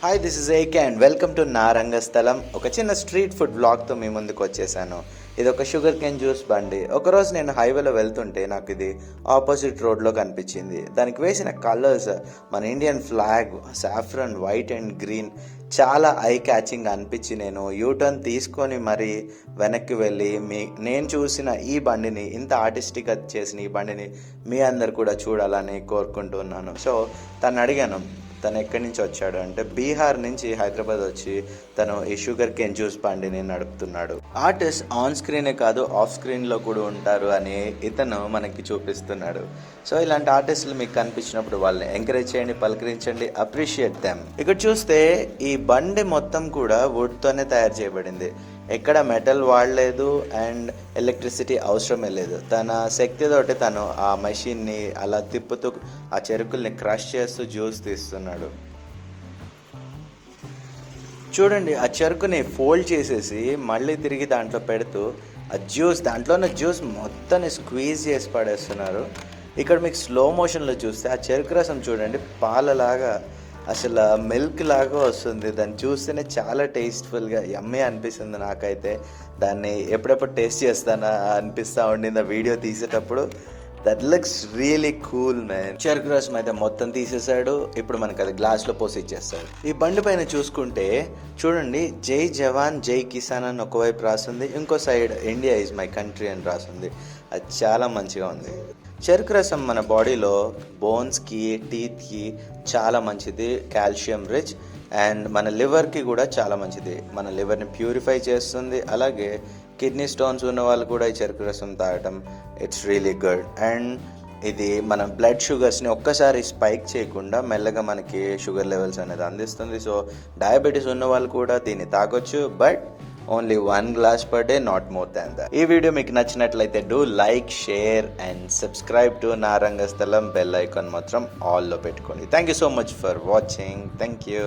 Hi, this is AK and welcome to నా రంగస్థలం. ఒక చిన్న స్ట్రీట్ ఫుడ్ వ్లాగ్తో మీ ముందుకు వచ్చేసాను. ఇది ఒక షుగర్ కేన్ జ్యూస్ బండి. ఒకరోజు నేను హైవేలో వెళ్తుంటే నాకు ఇది ఆపోజిట్ రోడ్లో కనిపించింది. దానికి వేసిన కలర్స్ మన Indian flag, saffron, white and green, చాలా ఐ క్యాచింగ్ అనిపించి నేను యూటర్న్ తీసుకొని మరీ వెనక్కి వెళ్ళి నేను చూసిన ఈ బండిని, ఇంత ఆర్టిస్టిక్గా చేసిన ఈ బండిని మీ అందరు కూడా చూడాలని కోరుకుంటున్నాను. సో తను అడిగాను, తను ఎక్కడి నుంచి వచ్చాడు అంటే బీహార్ నుంచి హైదరాబాద్ వచ్చి తను ఈ షుగర్ కేన్ జ్యూస్ బండిని నడుపుతున్నాడు. ఆర్టిస్ట్ ఆన్ స్క్రీనే కాదు ఆఫ్ స్క్రీన్లో కూడా ఉంటారు అని ఇతను మనకి చూపిస్తున్నాడు. సో ఇలాంటి ఆర్టిస్టులు మీకు కనిపించినప్పుడు వాళ్ళని ఎంకరేజ్ చేయండి, పలకరించండి, అప్రిషియేట్ దెమ్. ఇక్కడ చూస్తే ఈ బండి మొత్తం కూడా వుడ్తోనే తయారు చేయబడింది. ఎక్కడ మెటల్ వాడలేదు అండ్ ఎలక్ట్రిసిటీ అవసరమే లేదు. తన శక్తితోటి తను ఆ మెషిన్ని అలా తిప్పుతూ ఆ చెరుకుల్ని క్రష్ చేస్తూ జ్యూస్ తీస్తున్నాడు. చూడండి, ఆ చెరుకుని ఫోల్డ్ చేసేసి మళ్ళీ తిరిగి దాంట్లో పెడుతూ ఆ దాంట్లో ఉన్న జ్యూస్ మొత్తాన్ని స్క్వీజ్ చేసి పడేస్తున్నారు. ఇక్కడ మీకు స్లో మోషన్లో చూస్తే ఆ చెరుకు రసం చూడండి, పాలలాగా అసలు మిల్క్ లాగా వస్తుంది. దాన్ని చూస్తేనే చాలా టేస్ట్ఫుల్గా యమ్మీ అనిపిస్తుంది. నాకైతే దాన్ని ఎప్పుడెప్పుడు టేస్ట్ చేస్తానా అనిపిస్తూ ఉండింది ఆ వీడియో తీసేటప్పుడు. That looks really cool man. చెరుకు రసం అయితే మొత్తం తీసేసాడు. ఇప్పుడు మనకు అది గ్లాస్లో పోసి ఇచ్చేస్తాడు. ఈ బండి పైన చూసుకుంటే చూడండి, జై జవాన్ జై కిసాన్ అని ఒకవైపు రాస్తుంది, ఇంకో side India is my country అని రాస్తుంది. అది చాలా మంచిగా ఉంది. చెరుకు రసం మన బాడీలో బోన్స్కి, టీత్కి చాలా మంచిది, కాల్షియం రిచ్, అండ్ మన లివర్కి కూడా చాలా మంచిది. మన లివర్ని ప్యూరిఫై చేస్తుంది. అలాగే కిడ్నీ స్టోన్స్ ఉన్న వాళ్ళు కూడా ఈ చెరుకు రసం తాగటం ఇట్స్ రియలీ గుడ్. అండ్ ఇది మన బ్లడ్ షుగర్స్ని ఒక్కసారి స్పైక్ చేయకుండా మెల్లగా మనకి షుగర్ లెవెల్స్ అనేది అందిస్తుంది. సో డయాబెటీస్ ఉన్న వాళ్ళు కూడా దీన్ని తాగొచ్చు, but only 1 glass per day, not more than that. ఈ వీడియో మీకు నచ్చినట్లయితే do like, share and subscribe to నా రంగస్థలం. బెల్ ఐకాన్ మాత్రం ఆల్లో పెట్టుకోండి. Thank you so much for watching. Thank you.